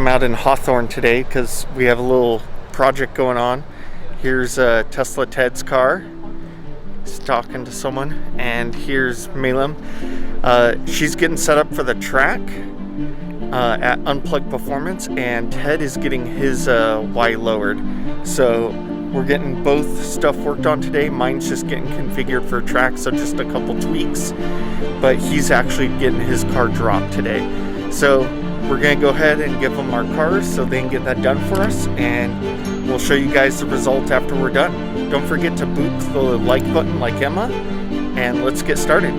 I'm out in Hawthorne today because we have a little project going on. Here's Tesla Ted's car. He's talking to someone, and here's Mayim. She's getting set up for the track at Unplugged Performance, and Ted is getting his Y lowered. So we're getting both stuff worked on today. Mine's just getting configured for track, so just a couple tweaks. But he's actually getting his car dropped today. So we're gonna go ahead and give them our cars so they can get that done for us, and we'll show you guys the result after we're done. Don't forget to boop the like button like Emma, and let's get started.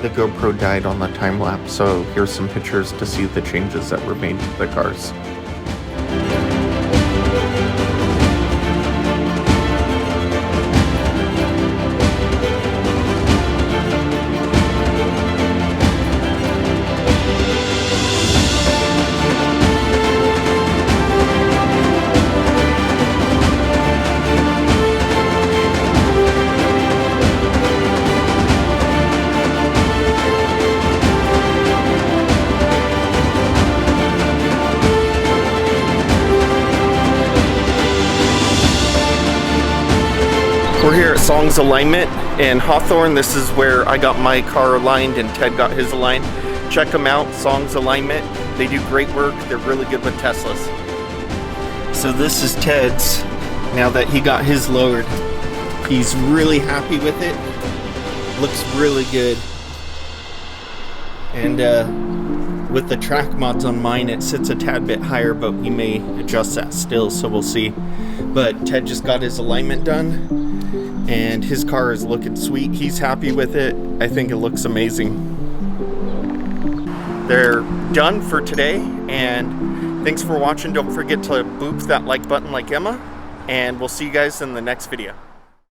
The GoPro died on the Timelapse, so here's some pictures to see the changes that were made to the cars. We're here at Song's Alignment in Hawthorne. This is where I got my car aligned and Ted got his aligned. Check them out, Song's Alignment. They do great work. They're really good with Teslas. So this is Ted's now that he got his lowered. He's really happy with it. Looks really good. And with the track mods on mine, it sits a tad bit higher, but we may adjust that still, so we'll see. But Ted just got his alignment done, and his car is looking sweet. He's happy with it. I think it looks amazing. They're done for today, and thanks for watching. Don't forget to boop that like button like Emma, and we'll see you guys in the next video.